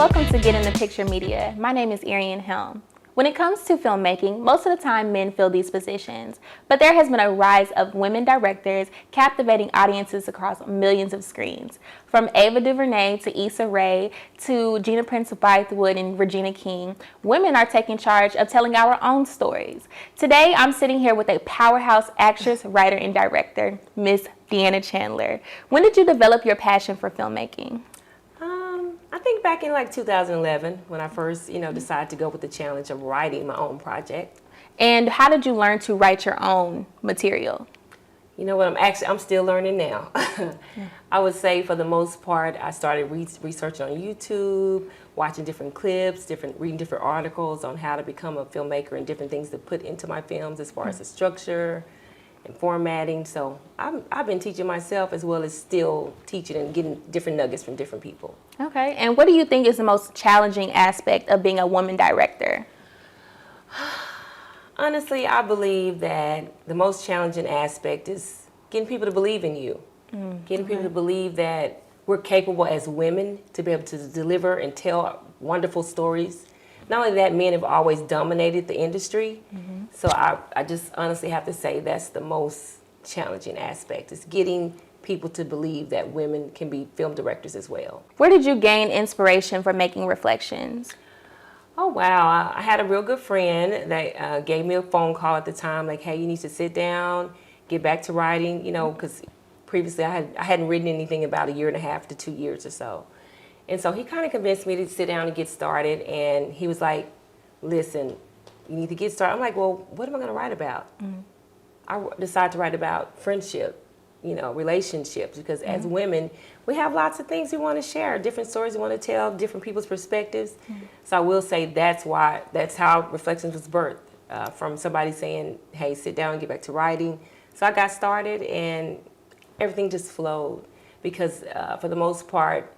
Welcome to Get in the Picture Media. My name is Arian Helm. When it comes to filmmaking, most of the time men fill these positions, but there has been a rise of women directors captivating audiences across millions of screens. From Ava DuVernay to Issa Rae to Gina Prince Bythewood and Regina King, women are taking charge of telling our own stories. Today, I'm sitting here with a powerhouse actress, writer, and director, Miss Deanna Chandler. When did you develop your passion for filmmaking? I think back in like 2011 when I first, decided to go with the challenge of writing my own project. And how did you learn to write your own material? You know what, I'm still learning now. I would say for the most part, I started researching on YouTube, watching different clips, reading different articles on how to become a filmmaker and different things to put into my films as far as the structure and formatting. So I've been teaching myself as well as still teaching and getting different nuggets from different people. Okay, and what do you think is the most challenging aspect of being a woman director? Honestly, I believe that the most challenging aspect is getting people to believe in you. Getting people to believe that we're capable as women to be able to deliver and tell wonderful stories. Not only that, men have always dominated the industry. So I just honestly have to say that's the most challenging aspect, is getting people to believe that women can be film directors as well. Where did you gain inspiration for making Reflections? Oh, wow. I had a real good friend that gave me a phone call at the time, like, hey, you need to sit down, get back to writing, because previously I hadn't written anything about 1.5 to 2 years or so. And so he kind of convinced me to sit down and get started, and he was like, listen, you need to get started. I'm like, well, what am I going to write about? I decided to write about friendship, relationships, because as women, we have lots of things we want to share, different stories we want to tell, different people's perspectives. So I will say that's how Reflections was birthed, from somebody saying, hey, sit down and get back to writing. So I got started, and everything just flowed, because for the most part,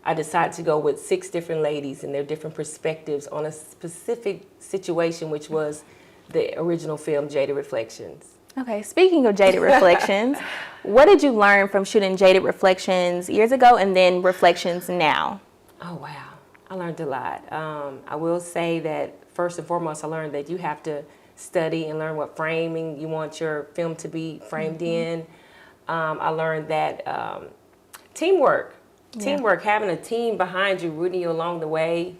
I decided to go with 6 different ladies and their different perspectives on a specific situation, which was the original film, Jaded Reflections. Okay, speaking of Jaded Reflections, what did you learn from shooting Jaded Reflections years ago and then Reflections now? Oh, wow. I learned a lot. I will say that first and foremost, I learned that you have to study and learn what framing you want your film to be framed in. I learned that teamwork, having a team behind you, rooting you along the way,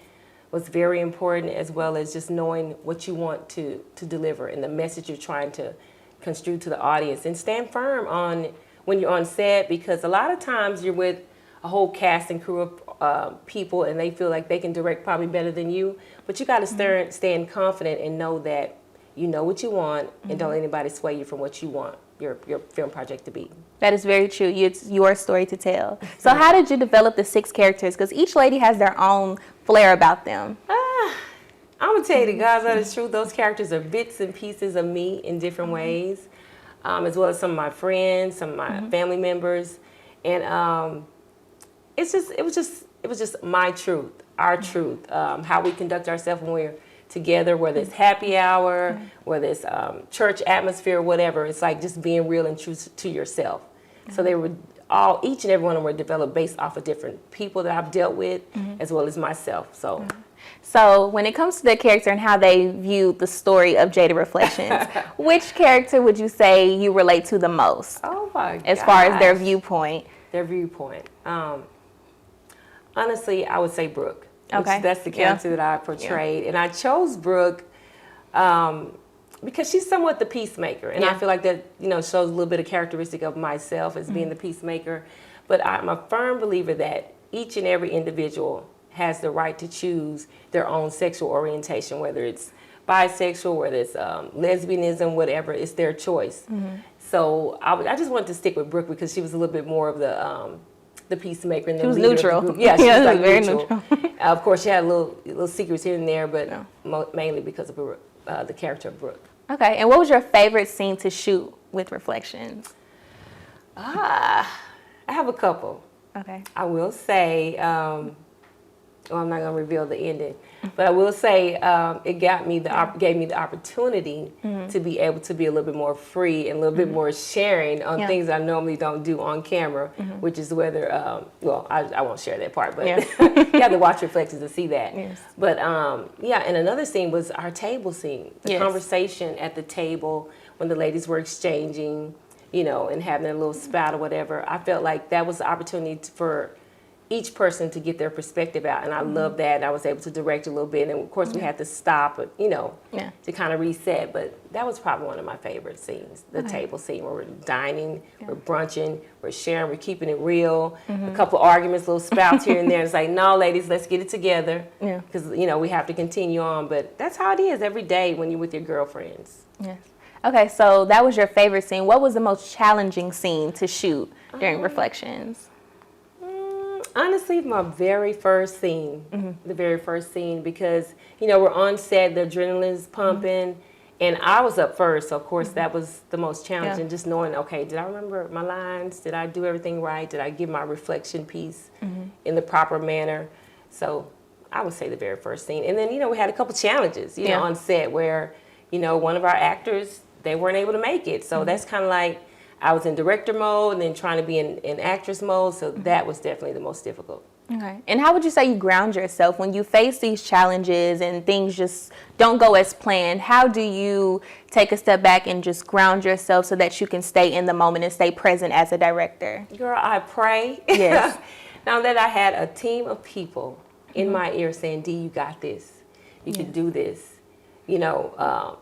was very important, as well as just knowing what you want to deliver and the message you're trying to construe to the audience, and stand firm on when you're on set, because a lot of times you're with a whole cast and crew of people and they feel like they can direct probably better than you, but you got to stand confident and know that you know what you want and don't let anybody sway you from what you want your film project to be. That is very true. It's your story to tell. So how did you develop the 6 characters? Because each lady has their own flair about them. I'm going to tell you the God's honest truth. Those characters are bits and pieces of me in different ways, as well as some of my friends, some of my family members. And it was just my truth, our truth, how we conduct ourselves when we're together, whether it's happy hour, whether it's church atmosphere, whatever. It's like just being real and true to yourself. So they were each and every one of them were developed based off of different people that I've dealt with, as well as myself. So when it comes to their character and how they view the story of Jaded Reflections, which character would you say you relate to the most? Oh my gosh. As far as their viewpoint? Their viewpoint. Honestly, I would say Brooke. Okay. That's the character that I portrayed. And I chose Brooke because she's somewhat the peacemaker. And I feel like that, shows a little bit of characteristic of myself as being the peacemaker. But I'm a firm believer that each and every individual has the right to choose their own sexual orientation, whether it's bisexual, whether it's lesbianism, whatever, it's their choice. So I just wanted to stick with Brooke because she was a little bit more of the peacemaker and the leader. She was neutral. Yeah, she was like very neutral. Of course, she had little secrets here and there, but mainly because of the character of Brooke. Okay, and what was your favorite scene to shoot with Reflections? I have a couple. Okay. I will say Well, I'm not going to reveal the ending, but I will say it gave me the opportunity to be able to be a little bit more free and a little bit more sharing on things I normally don't do on camera, which is whether, well, I won't share that part, but you have to watch Reflections to see that. Yes. But yeah, and another scene was our table scene, the conversation at the table when the ladies were exchanging, you know, and having a little spout or whatever. I felt like that was the opportunity for each person to get their perspective out, and I loved that. And I was able to direct a little bit, and of course we had to stop, you know, to kind of reset. But that was probably one of my favorite scenes, the table scene where we're dining, we're brunching, we're sharing, we're keeping it real. A couple of arguments, little spouts here and there. It's like, no, ladies, let's get it together, because you know we have to continue on. But that's how it is every day when you're with your girlfriends. Yes. Okay, so that was your favorite scene. What was the most challenging scene to shoot during Reflections? Honestly, my very first scene, the very first scene, because, you know, we're on set, the adrenaline's pumping, and I was up first, so of course that was the most challenging, just knowing, okay, did I remember my lines? Did I do everything right? Did I give my reflection piece in the proper manner? So I would say the very first scene. And then, you know, we had a couple challenges, you know, on set where, you know, one of our actors, they weren't able to make it. So that's kind of like, I was in director mode and then trying to be in actress mode, so that was definitely the most difficult. Okay. And how would you say you ground yourself when you face these challenges and things just don't go as planned? How do you take a step back and just ground yourself so that you can stay in the moment and stay present as a director? Girl, I pray. Yes. Now that I had a team of people in my ear saying, Dee, you got this. You can do this. You know,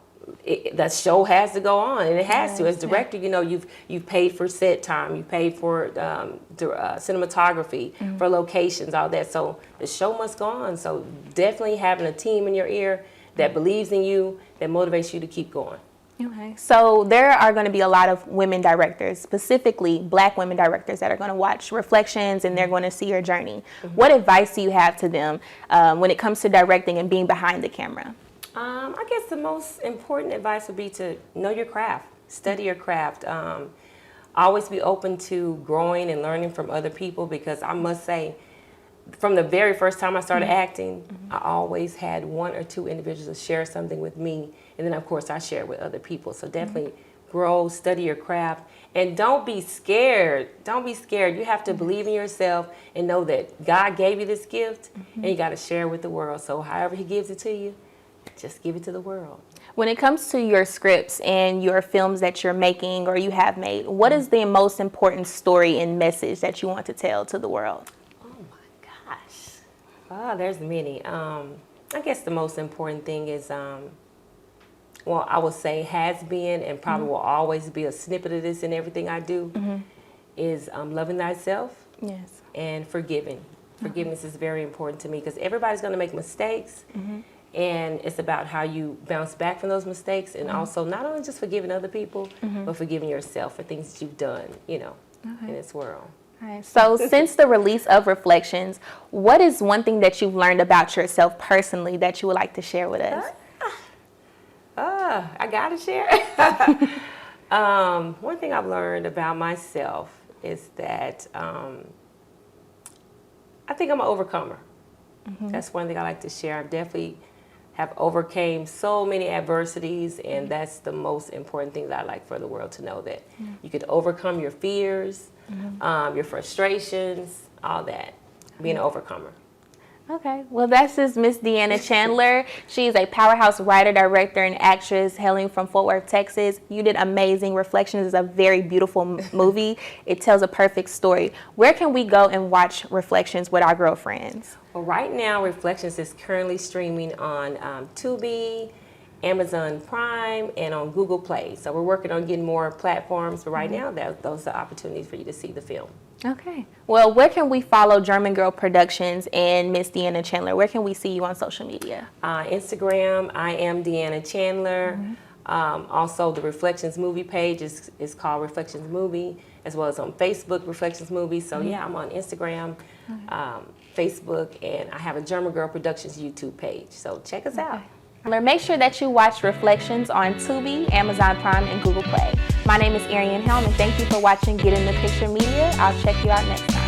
that show has to go on, and it has to. As director, you know, you've paid for set time, you paid for cinematography, for locations, all that. So the show must go on. So definitely having a team in your ear that believes in you, that motivates you to keep going. Okay. So there are going to be a lot of women directors, specifically Black women directors, that are going to watch Reflections and they're going to see your journey. What advice do you have to them when it comes to directing and being behind the camera? I guess the most important advice would be to know your craft, study your craft. Always be open to growing and learning from other people, because I must say, from the very first time I started acting, I always had one or two individuals share something with me, and then of course I share with other people. So definitely grow, study your craft, and don't be scared. Don't be scared. You have to believe in yourself and know that God gave you this gift, and you got to share it with the world. So however He gives it to you, just give it to the world. When it comes to your scripts and your films that you're making or you have made, what is the most important story and message that you want to tell to the world? Oh my gosh. Oh, there's many. I guess the most important thing is, well, I would say has been and probably will always be a snippet of this in everything I do, is loving thyself and forgiving. Forgiveness is very important to me, because everybody's going to make mistakes. And it's about how you bounce back from those mistakes, and also not only just forgiving other people, but forgiving yourself for things that you've done, you know, in this world. All right. So since the release of Reflections, what is one thing that you've learned about yourself personally that you would like to share with us? I gotta share. One thing I've learned about myself is that I think I'm an overcomer. That's one thing I like to share. I've definitely have overcame so many adversities, and that's the most important thing that I like for the world to know, that you could overcome your fears, your frustrations, all that, being an overcomer. Okay, well, that's just Miss Deanna Chandler. She's a powerhouse writer, director, and actress hailing from Fort Worth, Texas. You did amazing. Reflections is a very beautiful movie. It tells a perfect story. Where can we go and watch Reflections with our girlfriends? Well, right now, Reflections is currently streaming on Tubi, Amazon Prime, and on Google Play. So we're working on getting more platforms, but right now, those are opportunities for you to see the film. Okay. Well, where can we follow German Girl Productions and Miss Deanna Chandler? Where can we see you on social media? Instagram, I am Deanna Chandler. Also, the Reflections movie page is called Reflections Movie, as well as on Facebook, Reflections Movie. So yeah, I'm on Instagram, Facebook, and I have a German Girl Productions YouTube page. So check us out. Make sure that you watch Reflections on Tubi, Amazon Prime, and Google Play. My name is Arian Helm, and thank you for watching Get in the Picture Media. I'll check you out next time.